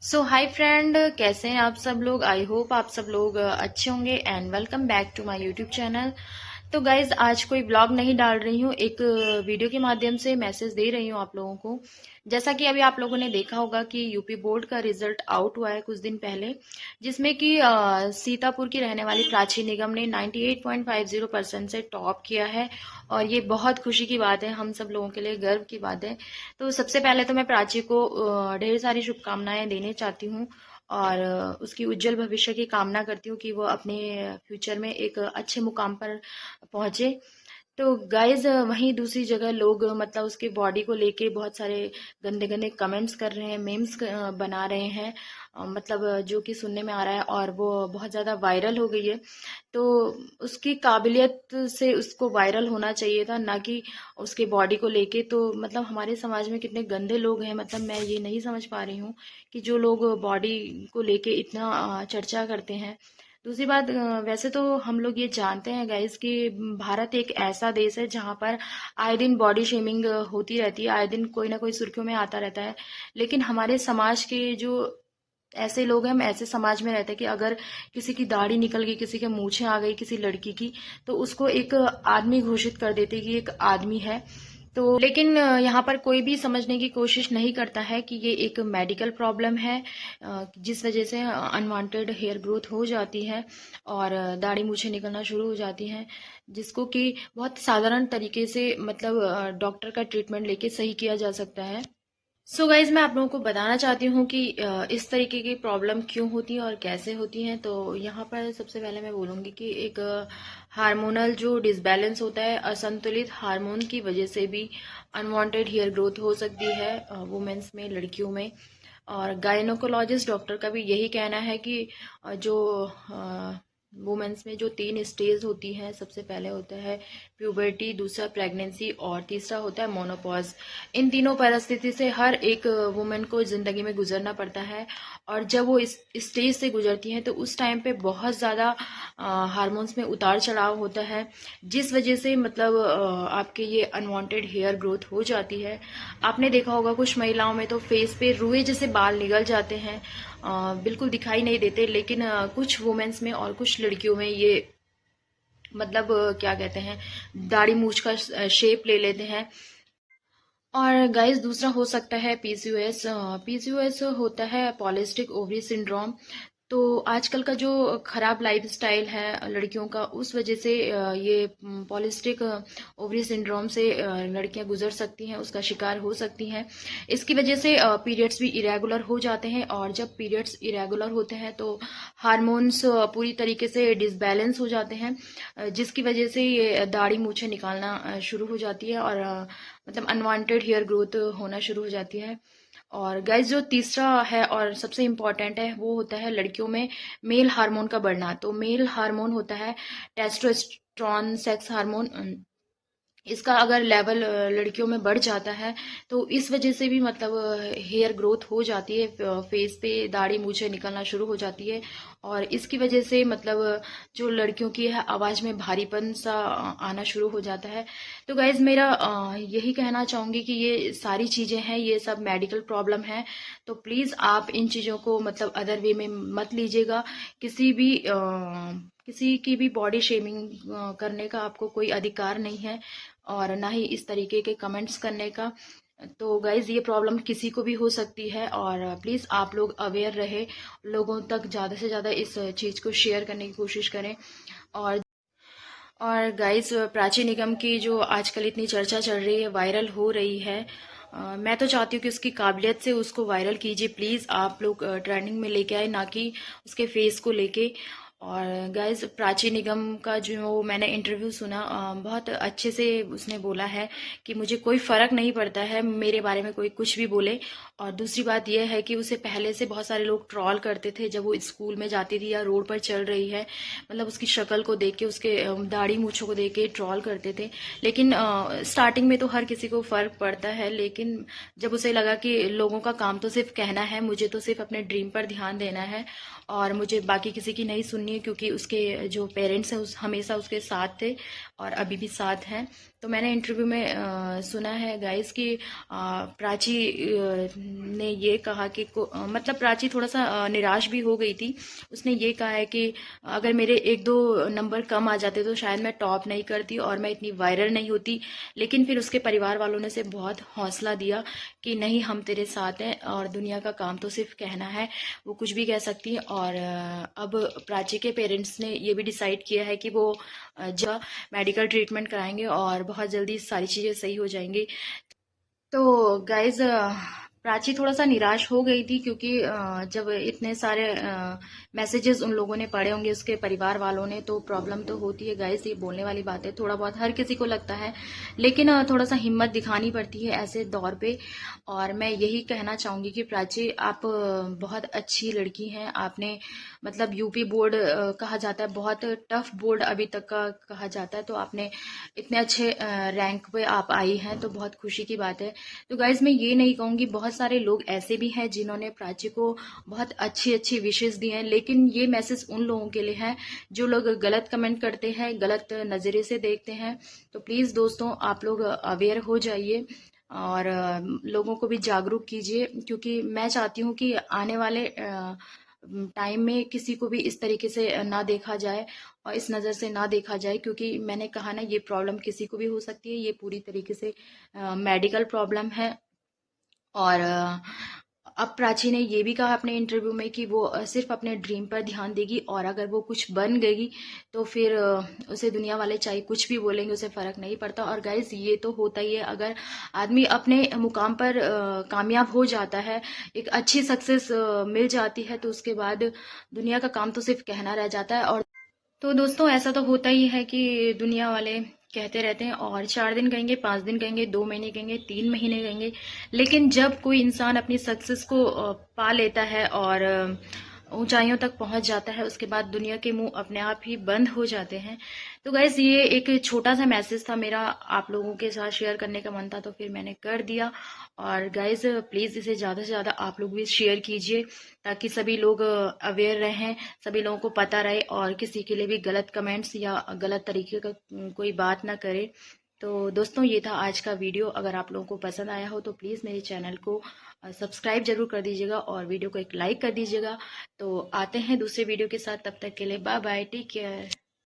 सो hi friend, कैसे हैं आप सब लोग। आई होप आप सब लोग अच्छे होंगे and welcome back to my YouTube channel. तो गाइज आज कोई ब्लॉग नहीं डाल रही हूँ, एक वीडियो के माध्यम से मैसेज दे रही हूँ आप लोगों को। जैसा कि अभी आप लोगों ने देखा होगा कि यूपी बोर्ड का रिजल्ट आउट हुआ है कुछ दिन पहले, जिसमें कि सीतापुर की रहने वाली प्राची निगम ने 98.50% से टॉप किया है। और ये बहुत खुशी की बात है, हम सब लोगों के लिए गर्व की बात है। तो सबसे पहले तो मैं प्राची को ढेर सारी शुभकामनाएं देने चाहती हूँ और उसकी उज्जवल भविष्य की कामना करती हूँ कि वो अपने फ्यूचर में एक अच्छे मुकाम पर पहुंचे। तो गाइज वहीं दूसरी जगह लोग मतलब उसके बॉडी को लेके बहुत सारे गंदे गंदे कमेंट्स कर रहे हैं, मेम्स बना रहे हैं, मतलब जो कि सुनने में आ रहा है और वो बहुत ज़्यादा वायरल हो गई है। तो उसकी काबिलियत से उसको वायरल होना चाहिए था, ना कि उसके बॉडी को लेके। तो मतलब हमारे समाज में कितने गंदे लोग हैं, मतलब मैं ये नहीं समझ पा रही हूँ कि जो लोग बॉडी को लेके इतना चर्चा करते हैं। दूसरी बात, वैसे तो हम लोग ये जानते हैं गाइस कि भारत एक ऐसा देश है जहाँ पर आए दिन बॉडी शेमिंग होती रहती है, आए दिन कोई ना कोई सुर्खियों में आता रहता है। लेकिन हमारे समाज के जो ऐसे लोग हैं, हम ऐसे समाज में रहते हैं कि अगर किसी की दाढ़ी निकल गई, किसी के मूछें आ गई किसी लड़की की, तो उसको एक आदमी घोषित कर देते कि एक आदमी है। तो लेकिन यहाँ पर कोई भी समझने की कोशिश नहीं करता है कि ये एक मेडिकल प्रॉब्लम है, जिस वजह से अनवांटेड हेयर ग्रोथ हो जाती है और दाढ़ी मूछें निकलना शुरू हो जाती हैं, जिसको कि बहुत साधारण तरीके से मतलब डॉक्टर का ट्रीटमेंट लेके सही किया जा सकता है। सो गाइज मैं आप लोगों को बताना चाहती हूँ कि इस तरीके की प्रॉब्लम क्यों होती है और कैसे होती है। तो यहाँ पर सबसे पहले मैं बोलूँगी कि एक हार्मोनल जो डिसबैलेंस होता है, असंतुलित हार्मोन की वजह से भी अनवांटेड हेयर ग्रोथ हो सकती है वुमेन्स में, लड़कियों में। और गायनोकोलॉजिस्ट डॉक्टर का भी यही कहना है कि जो वुमेन्स में जो 3 स्टेज होती हैं, सबसे पहले होता है प्यूबर्टी, दूसरा प्रेगनेंसी और तीसरा होता है मोनोपॉज। इन तीनों परिस्थिति से हर एक वुमेन को जिंदगी में गुजरना पड़ता है। और जब वो इस स्टेज से गुजरती हैं तो उस टाइम पे बहुत ज़्यादा हार्मोन्स में उतार चढ़ाव होता है, जिस वजह से मतलब आपके ये अनवांटेड हेयर ग्रोथ हो जाती है। आपने देखा होगा कुछ महिलाओं में तो फेस पे रुए जैसे बाल निकल जाते हैं, बिल्कुल दिखाई नहीं देते। लेकिन कुछ वुमेन्स में और कुछ लड़कियों में ये मतलब क्या कहते हैं, दाढ़ी मूछ का शेप ले लेते हैं। और गाइस दूसरा हो सकता है पीसीओएस। पीसीओएस होता है पॉलिस्टिक ओवरी सिंड्रोम। तो आजकल का जो खराब लाइफस्टाइल है लड़कियों का, उस वजह से ये पॉलिस्टिक ओवरी सिंड्रोम से लड़कियां गुजर सकती हैं, उसका शिकार हो सकती हैं। इसकी वजह से पीरियड्स भी इरेगुलर हो जाते हैं और जब पीरियड्स इरेगुलर होते हैं तो हार्मोन्स पूरी तरीके से डिसबैलेंस हो जाते हैं, जिसकी वजह से ये दाढ़ी मूछें निकालना शुरू हो जाती है और मतलब अनवांटेड हेयर ग्रोथ होना शुरू हो जाती है। और गाइस जो तीसरा है और सबसे इम्पॉर्टेंट है, वो होता है लड़कियों में मेल हार्मोन का बढ़ना। तो मेल हार्मोन होता है टेस्टोस्टेरोन, सेक्स हार्मोन। इसका अगर लेवल लड़कियों में बढ़ जाता है तो इस वजह से भी मतलब हेयर ग्रोथ हो जाती है, फेस पे दाढ़ी मूछें निकलना शुरू हो जाती है। और इसकी वजह से मतलब जो लड़कियों की है आवाज में भारीपन सा आना शुरू हो जाता है। तो गाइज मेरा यही कहना चाहूंगी कि ये सारी चीजें हैं, ये सब मेडिकल प्रॉब्लम है। तो प्लीज आप इन चीजों को मतलब अदर वे में मत लीजिएगा। किसी की भी बॉडी शेमिंग करने का आपको कोई अधिकार नहीं है और ना ही इस तरीके के कमेंट्स करने का। तो गाइज ये प्रॉब्लम किसी को भी हो सकती है और प्लीज आप लोग अवेयर रहे, लोगों तक ज्यादा से ज्यादा इस चीज को शेयर करने की कोशिश करें। और गाइस प्राची निगम की जो आजकल इतनी चर्चा चल रही है, वायरल हो रही है, मैं तो चाहती हूँ कि उसकी काबिलियत से उसको वायरल कीजिए प्लीज आप लोग, ट्रेंडिंग में लेके आए, ना कि उसके फेस को लेके। और गाइस प्राची निगम का जो मैंने इंटरव्यू सुना, बहुत अच्छे से उसने बोला है कि मुझे कोई फर्क नहीं पड़ता है मेरे बारे में कोई कुछ भी बोले। और दूसरी बात यह है कि उसे पहले से बहुत सारे लोग ट्रॉल करते थे जब वो स्कूल में जाती थी या रोड पर चल रही है, मतलब उसकी शक्ल को देख के, उसके दाढ़ी मूछों को देख के ट्रॉल करते थे। लेकिन स्टार्टिंग में तो हर किसी को फर्क पड़ता है, लेकिन जब उसे लगा कि लोगों का काम तो सिर्फ कहना है, मुझे तो सिर्फ अपने ड्रीम पर ध्यान देना है और मुझे बाकी किसी की नहीं सुननी है, क्योंकि उसके जो पेरेंट्स हैं उस हमेशा उसके साथ थे और अभी भी साथ हैं। तो मैंने इंटरव्यू में सुना है गाइस कि प्राची ने ये कहा कि मतलब प्राची थोड़ा सा निराश भी हो गई थी। उसने ये कहा है कि अगर मेरे एक दो नंबर कम आ जाते तो शायद मैं टॉप नहीं करती और मैं इतनी वायरल नहीं होती। लेकिन फिर उसके परिवार वालों ने से बहुत हौसला दिया कि नहीं, हम तेरे साथ हैं और दुनिया का काम तो सिर्फ कहना है, वो कुछ भी कह सकती है। और अब प्राची के पेरेंट्स ने ये भी डिसाइड किया है कि वो जब मेडिकल ट्रीटमेंट कराएंगे और बहुत जल्दी सारी चीज़ें सही हो जाएंगी। तो गाइज प्राची थोड़ा सा निराश हो गई थी क्योंकि जब इतने सारे मैसेजेस उन लोगों ने पढ़े होंगे उसके परिवार वालों ने, तो प्रॉब्लम तो होती है गाइज, ये बोलने वाली बात है, थोड़ा बहुत हर किसी को लगता है। लेकिन थोड़ा सा हिम्मत दिखानी पड़ती है ऐसे दौर पे। और मैं यही कहना चाहूंगी कि प्राची, आप बहुत अच्छी लड़की हैं। आपने मतलब यूपी बोर्ड कहा जाता है, बहुत टफ बोर्ड अभी तक का कहा जाता है, तो आपने इतने अच्छे रैंक पे आप आई हैं, तो बहुत खुशी की बात है। तो गाइज मैं ये नहीं कहूंगी, बहुत सारे लोग ऐसे भी हैं जिन्होंने प्राची को बहुत अच्छी अच्छी विशेष दी हैं, लेकिन ये मैसेज उन लोगों के लिए है जो लोग गलत कमेंट करते हैं, गलत नजरिए से देखते हैं। तो प्लीज दोस्तों, आप लोग अवेयर हो जाइए और लोगों को भी जागरूक कीजिए, क्योंकि मैं चाहती हूँ कि आने वाले टाइम में किसी को भी इस तरीके से ना देखा जाए और इस नज़र से ना देखा जाए, क्योंकि मैंने कहा ना, ये प्रॉब्लम किसी को भी हो सकती है। ये पूरी तरीके से मेडिकल प्रॉब्लम है। और अब प्राची ने ये भी कहा अपने इंटरव्यू में कि वो सिर्फ अपने ड्रीम पर ध्यान देगी और अगर वो कुछ बन गई तो फिर उसे दुनिया वाले चाहे कुछ भी बोलेंगे, उसे फर्क नहीं पड़ता। और गाइज ये तो होता ही है, अगर आदमी अपने मुकाम पर कामयाब हो जाता है, एक अच्छी सक्सेस मिल जाती है, तो उसके बाद दुनिया का काम तो सिर्फ कहना रह जाता है। और तो दोस्तों, ऐसा तो होता ही है कि दुनिया वाले कहते रहते हैं, और 4 दिन कहेंगे, 5 दिन कहेंगे, 2 महीने कहेंगे, 3 महीने कहेंगे, लेकिन जब कोई इंसान अपनी सक्सेस को पा लेता है और ऊंचाइयों तक पहुंच जाता है, उसके बाद दुनिया के मुंह अपने आप ही बंद हो जाते हैं। तो गैस ये एक छोटा सा मैसेज था मेरा, आप लोगों के साथ शेयर करने का मन था तो फिर मैंने कर दिया। और गाइज प्लीज इसे ज्यादा से ज्यादा आप लोग भी शेयर कीजिए, ताकि सभी लोग अवेयर रहें, सभी लोगों को पता रहे और किसी के लिए भी गलत कमेंट्स या गलत तरीके का कोई बात ना करे। तो दोस्तों, ये था आज का वीडियो। अगर आप लोगों को पसंद आया हो तो प्लीज़ मेरे चैनल को सब्सक्राइब जरूर कर दीजिएगा और वीडियो को एक लाइक कर दीजिएगा। तो आते हैं दूसरे वीडियो के साथ, तब तक के लिए बाय बाय, टेक केयर।